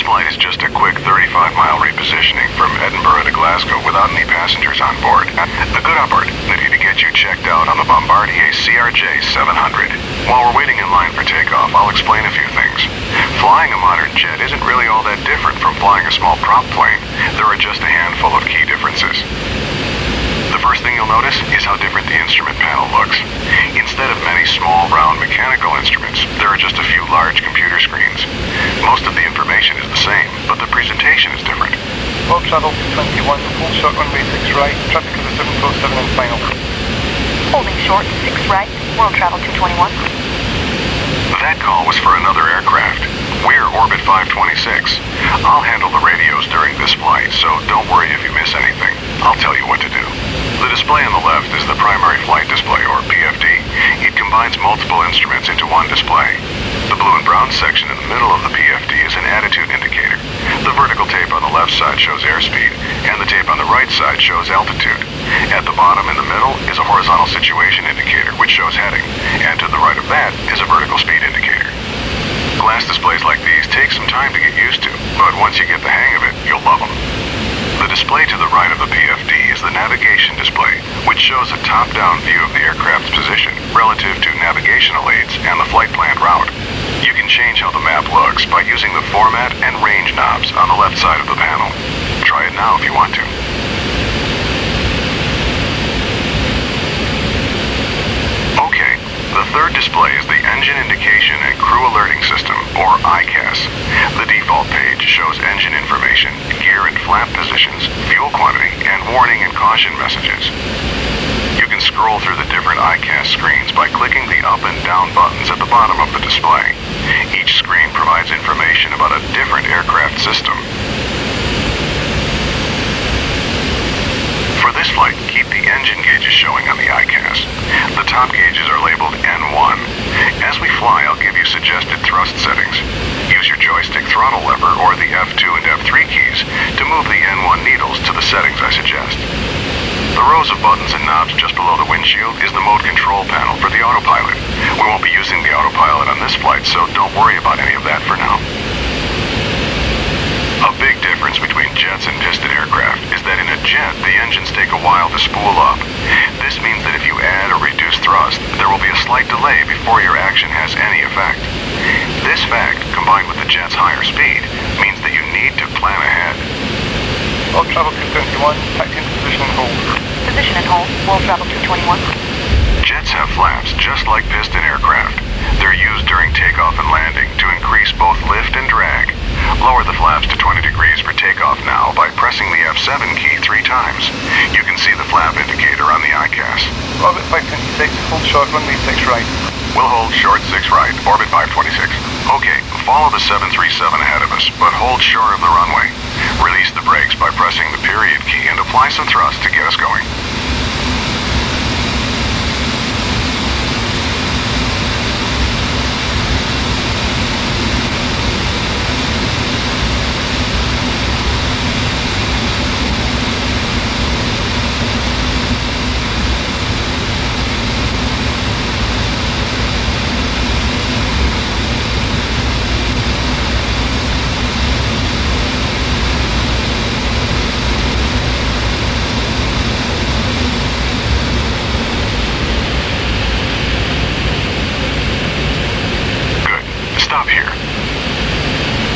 flight is just a quick 35-mile repositioning from Edinburgh to Glasgow without any passengers on board. A good opportunity to get you checked out on the Bombardier CRJ 700. While we're waiting in line for takeoff, I'll explain a few things. Flying a modern jet isn't really all that different from flying a small prop plane. There are just a handful of key differences. The first thing you'll notice is how different the instrument panel looks. Instead of many small, round mechanical instruments, there are just a few large computer screens. Most of the information is the same, but the presentation is different. World travel 21, hold short runway 6 right, traffic of the 747 and final. Holding short 6 right, world travel 221. That call was for another aircraft. We're Orbit 526. I'll handle the radios during this flight, so don't worry if you miss anything. I'll tell you what to do. The display on the left is the primary flight display, or PFD. It combines multiple instruments into one display. The blue and brown section in the middle of the PFD is an attitude indicator. The vertical tape on the left side shows airspeed, and the tape on the right side shows altitude. At the bottom in the middle is a horizontal situation indicator, which shows heading, and to the right of that is a vertical speed indicator. Glass displays like these take some time to get used to, but once you get the hang of it, you'll love them. The display to the right of the PFD is the navigation display, which shows a top-down view of the aircraft's position relative to navigational aids and the flight plan route. You can change how the map looks by using the format and range knobs on the left side of the panel. Try it now if you want to. Okay, the third display is the Engine Indication and Crew Alerting System, or ICAS. The default page shows engine information, gear and flap positions, fuel quantity, and warning and caution messages. You can scroll through the different ICAS screens by clicking the up and down buttons at the bottom of the display. Each screen provides information about a different aircraft system. For this flight, keep the engine gauges showing on the ICAS. The top gauges are labeled N1. As we fly, I'll give you suggested thrust settings. Use your joystick throttle lever or the F2 and F3 keys to move the N1 needles to the settings I suggest. The rows of buttons and knobs just below the windshield is the mode control panel for the autopilot. We won't be using the autopilot on this flight, so don't worry about any of that for now. A big difference between jets and piston aircraft is that in a jet, the engines take a while to spool up. This means that if you add or reduce thrust, there will be a slight delay before your action has any effect. This fact, combined with the jet's higher speed, means that you need to plan ahead. World travel 221, taxi into position and hold. Position and hold, world travel 221. Jets have flaps just like piston aircraft. They're used during takeoff and landing to increase both lift and drag. Lower the flaps to 20 degrees for takeoff now by pressing the F7 key 3 times. You can see the flap indicator on the ICAS. Orbit 526, hold short runway 6 right. We'll hold short 6 right, orbit 526. Okay, follow the 737 ahead of us, but hold short of the runway. Release the brakes by pressing the period key and apply some thrust to get us going.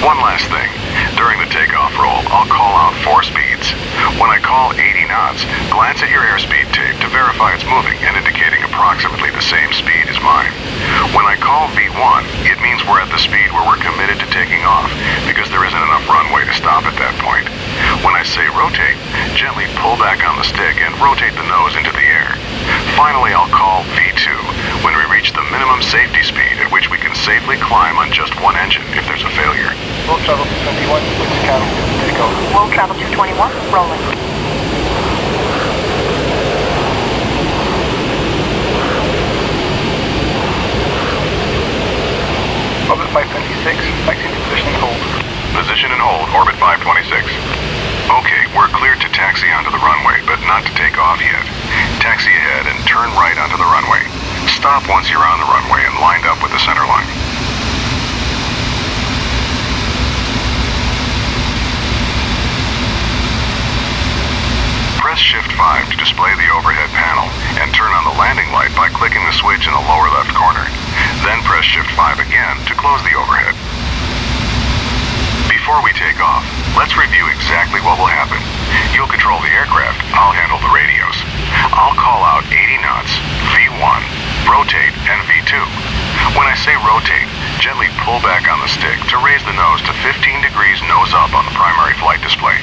One last thing. During the takeoff roll, I'll call out 4 speeds. When I call 80 knots, glance at your airspeed tape to verify it's moving and indicating approximately the same speed as mine. When I call V1, it means we're at the speed where we're committed to taking off because there isn't enough runway to stop at that point. When I say rotate, gently pull back on the stick and rotate the nose into the air. Finally, I'll call V2 when we reach the minimum safety speed at which we can safely climb on just one engine if there's a failure. World travel 221, which can take off. World travel 221, rolling. Orbit 526, taxi into position and hold. Position and hold, orbit 526. Okay, we're cleared to taxi onto the runway, but not to take off yet. Taxi ahead and turn right onto the runway. Stop once you're on the runway and lined up with the center line. Press Shift 5 to display the overhead panel and turn on the landing light by clicking the switch in the lower left corner. Then press Shift 5 again to close the overhead. Before we take off, let's review exactly what will happen. You'll control the aircraft, I'll handle the radios. I'll call out 80 knots, V1, rotate, and V2. When I say rotate, gently pull back on the stick to raise the nose to 15 degrees nose up on the primary flight display.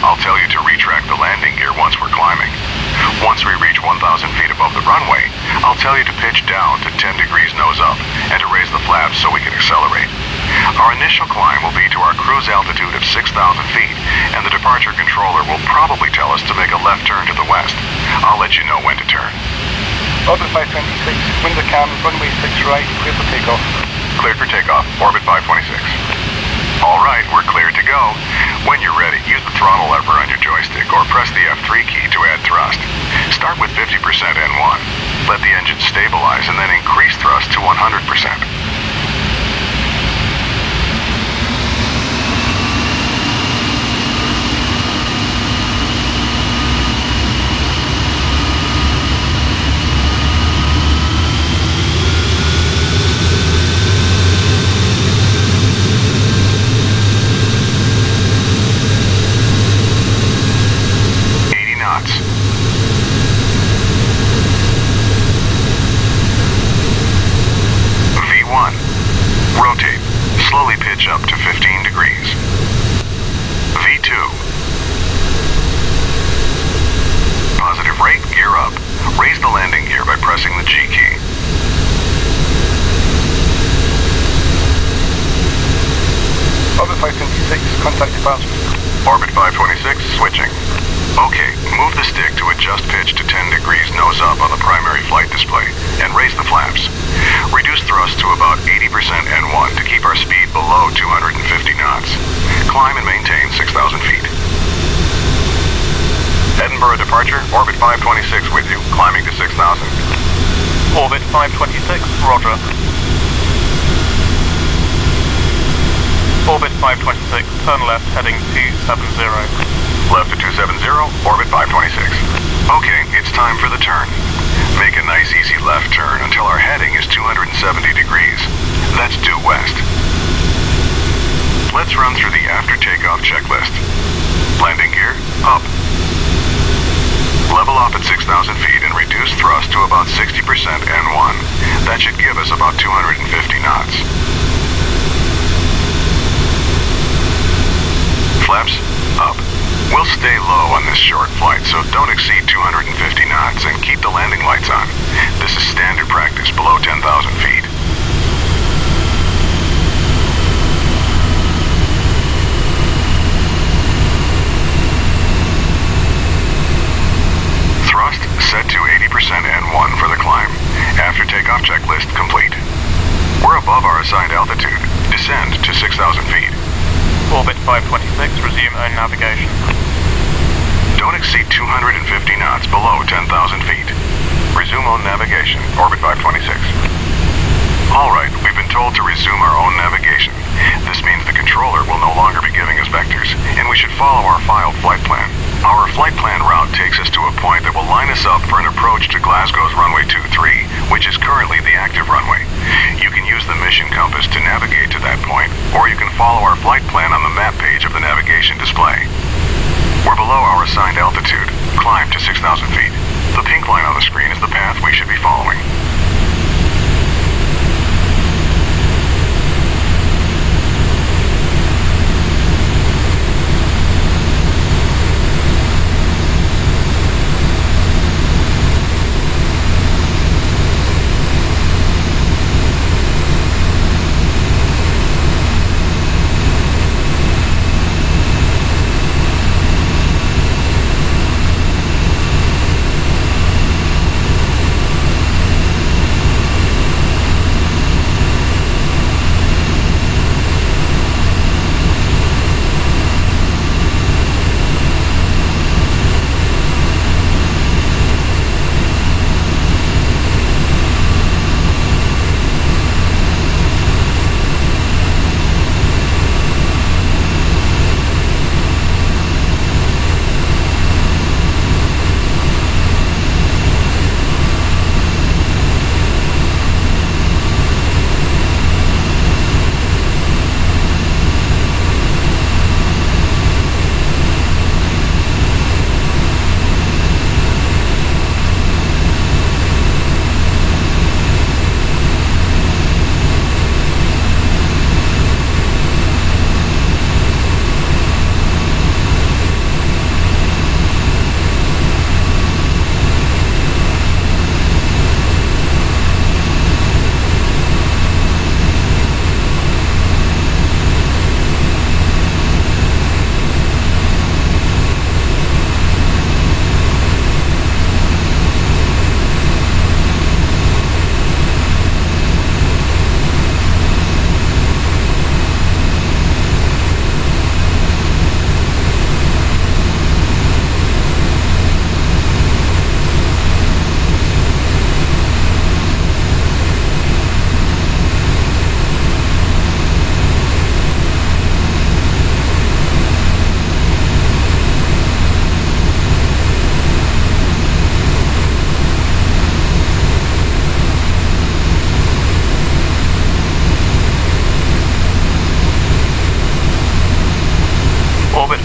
I'll tell you to retract the landing gear once we're climbing. Once we reach 1,000 feet above the runway, I'll tell you to pitch down to 10 degrees nose up and to raise the flaps so we can accelerate. Our initial climb will be to our cruise altitude of 6,000 feet, and the departure controller will probably tell us to make a left turn to the west. I'll let you know when to turn. Orbit 526, window cam, runway 6 right, clear for takeoff. Cleared for takeoff, Orbit 526. All right, we're cleared to go. When you're ready, use the throttle lever on your joystick or press the F3 key to add thrust. Start with 50% N1. Let the engine stabilize and then increase thrust to 100%. Rotate. Slowly pitch up to 15 degrees. V2. Positive rate, gear up. Raise the landing gear by pressing the G key. Orbit 526, contact departure. Orbit 526, switching. Okay, move the stick to adjust pitch to 10 degrees nose up on the primary flight display and raise the flaps. Reduce thrust to about 80% N1 to keep our speed below 250 knots. Climb and maintain 6,000 feet. Edinburgh departure, Orbit 526 with you, climbing to 6,000. Orbit 526, roger. Orbit 526, turn left, heading 270. Left to 270, Orbit 526. Okay, it's time for the turn. Make a nice easy left turn until our heading is 270 degrees. That's due west. Let's run through the after takeoff checklist. Landing gear, up. Level off at 6,000 feet and reduce thrust to about 60% N1. That should give us about 250 knots. Flaps, up. We'll stay low on this short flight, so don't exceed 250 knots and keep the landing lights on. This is standard practice below 10,000 feet. Thrust set to 80% N1 for the climb. After takeoff checklist complete. We're above our assigned altitude. Descend to 6,000 feet. Orbit 526, resume own navigation. Don't exceed 250 knots below 10,000 feet. Resume own navigation, Orbit 526. All right, we've been told to resume our own navigation. This means the controller will no longer be giving us vectors, and we should follow our filed flight plan. Our flight plan route takes us to a point that will line us up for an approach to Glasgow's runway 23, which is currently the active runway. You can use the mission compass to navigate to that point, or you can follow our flight plan on the map page of the navigation display. We're below our assigned altitude. Climb to 6,000 feet. The pink line on the screen is the path we should be following.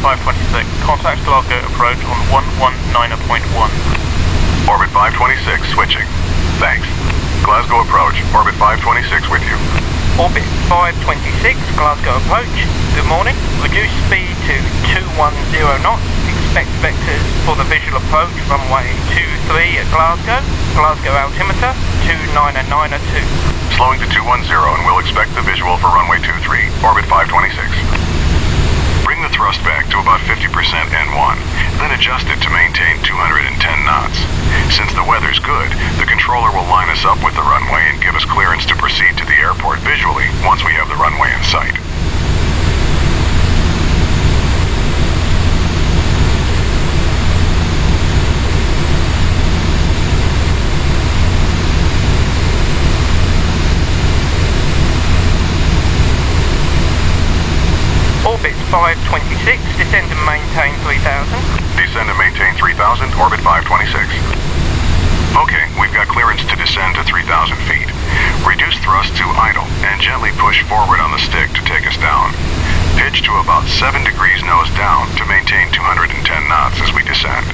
526. Contact Glasgow approach on 119.1. Orbit 526 switching. Thanks. Glasgow approach, Orbit 526 with you. Orbit 526, Glasgow approach. Good morning. Reduce speed to 210 knots. Expect vectors for the visual approach, runway 23 at Glasgow. Glasgow altimeter 29902. Slowing to 210 and we'll expect the visual for runway 23, Orbit 526. Bring the thrust back to about 50% N1, then adjust it to maintain 210 knots. Since the weather's good, the controller will line us up with the runway and give us clearance to proceed to the airport visually once we have the runway in sight. Orbit 526, descend and maintain 3000. Descend and maintain 3000, Orbit 526. Okay, we've got clearance to descend to 3,000 feet. Reduce thrust to idle and gently push forward on the stick to take us down. Pitch to about 7 degrees nose down to maintain 210 knots as we descend.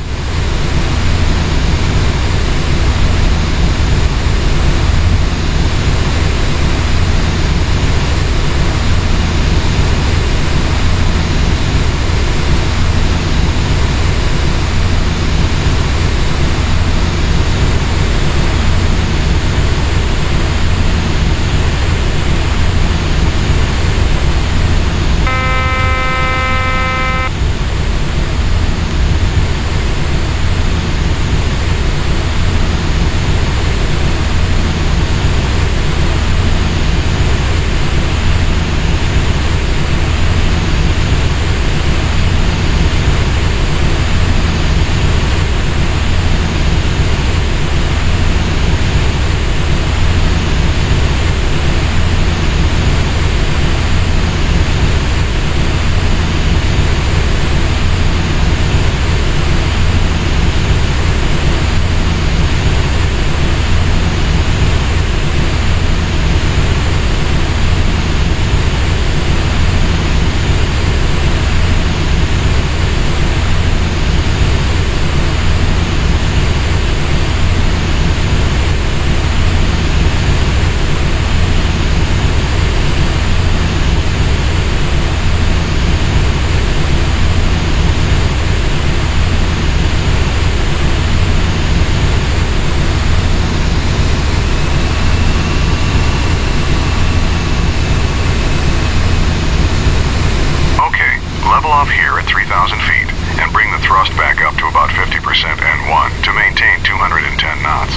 Off here at 3,000 feet and bring the thrust back up to about 50% N1 to maintain 210 knots.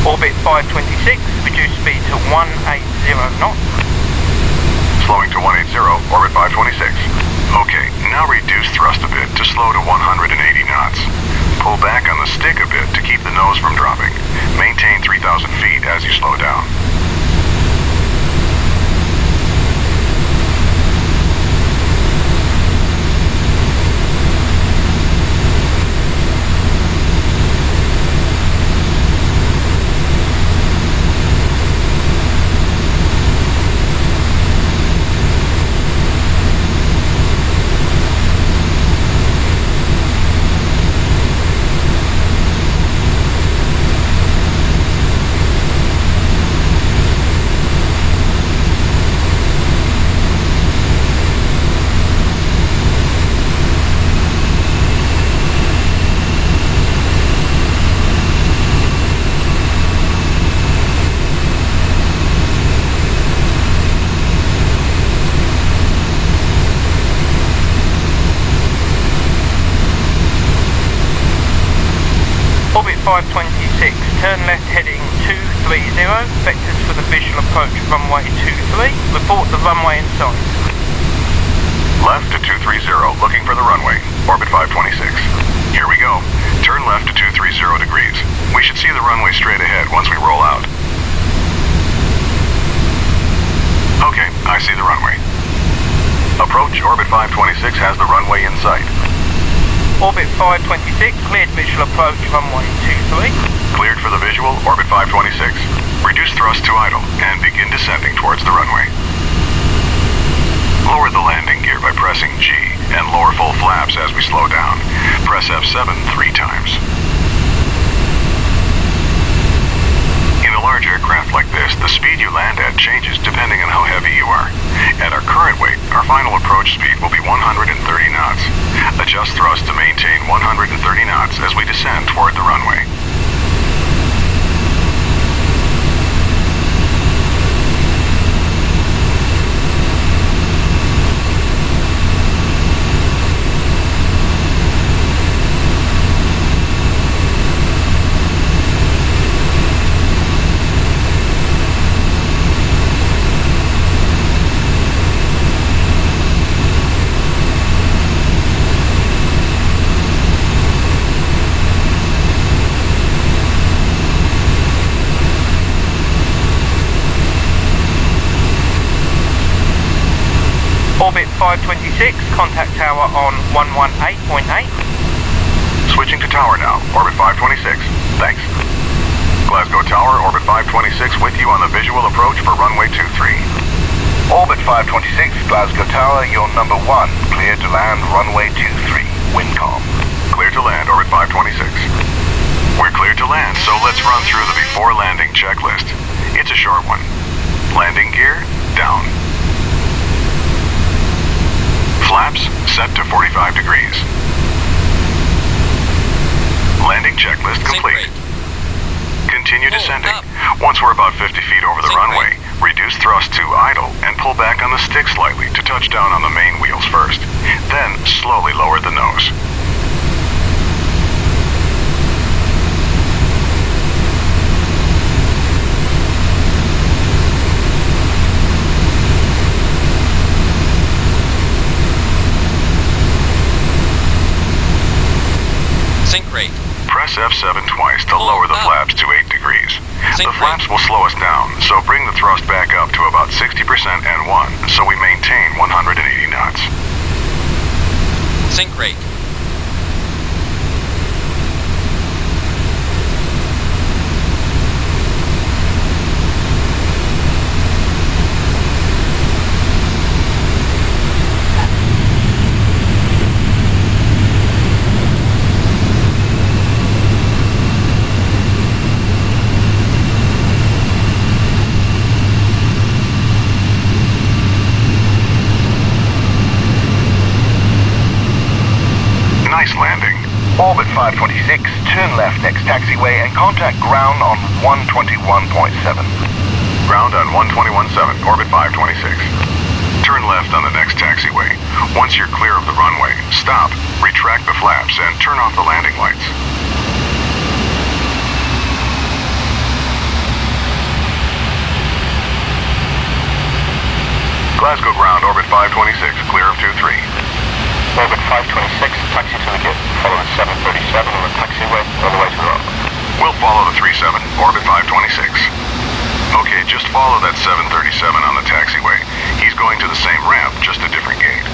Orbit 526, reduce speed to 180 knots. Slowing to 180, Orbit 526. Okay, now reduce thrust a bit to slow to 180 knots. Pull back on the stick a bit to keep the nose from dropping. Maintain 3,000 feet as you slow down. Orbit 526, turn left heading 230, vectors for the visual approach runway 23, report the runway in sight. Left to 230, looking for the runway, Orbit 526. Here we go. Turn left to 230 degrees. We should see the runway straight ahead once we roll out. Okay, I see the runway. Approach Orbit 526 has the runway in sight. Orbit 526, cleared visual approach, runway 23. Cleared for the visual, Orbit 526. Reduce thrust to idle and begin descending towards the runway. Lower the landing gear by pressing G and lower full flaps as we slow down. Press F7 3 times. In a large aircraft like this, the speed you land at changes depending on how heavy you are. At our current weight, our final approach speed will be 130 knots. Adjust thrust to maintain 130 knots as we descend toward the runway. Orbit 526, contact tower on 118.8. Switching to tower now, Orbit 526. Thanks. Glasgow Tower, Orbit 526 with you on the visual approach for runway 23. Orbit 526, Glasgow Tower, you're number 1. Clear to land runway 23. Windcom. Clear to land, Orbit 526. We're cleared to land, so let's run through the before landing checklist. It's a short one. Landing gear, down. Flaps set to 45 degrees. Landing checklist complete. Continue descending. Once we're about 50 feet over the runway, reduce thrust to idle and pull back on the stick slightly to touch down on the main wheels first. Then slowly lower the nose. Sync rate. Press F7 twice to lower the flaps to 8 degrees. The flaps will slow us down, so bring the thrust back up to about 60% N1, so we maintain 180 knots. Sync rate. Nice landing. Orbit 526, turn left next taxiway and contact ground on 121.7. Ground on 121.7, Orbit 526. Turn left on the next taxiway. Once you're clear of the runway, stop, retract the flaps, and turn off the landing lights. Glasgow ground, Orbit 526, clear of 23. Orbit 526, taxi to the gate. Follow the 737 on the taxiway all the way to the rock. We'll follow the 37, Orbit 526. Okay, just follow that 737 on the taxiway. He's going to the same ramp, just a different gate.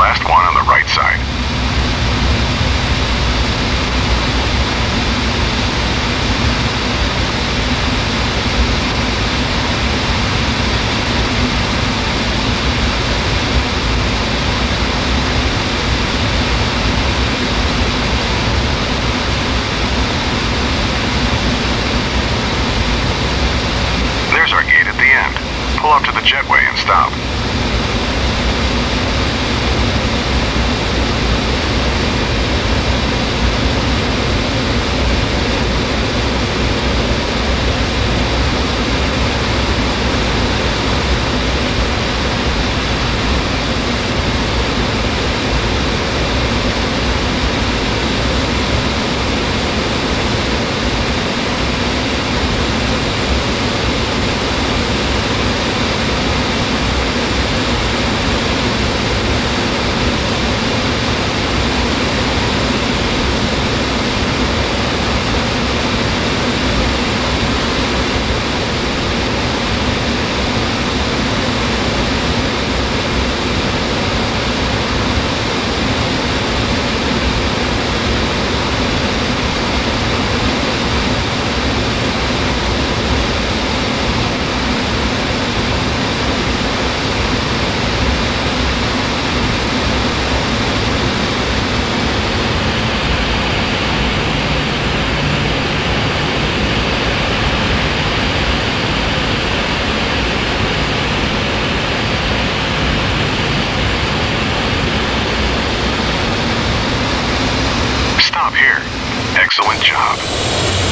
last one on the right side. Pull up to the jetway and stop. Stop here. Excellent job.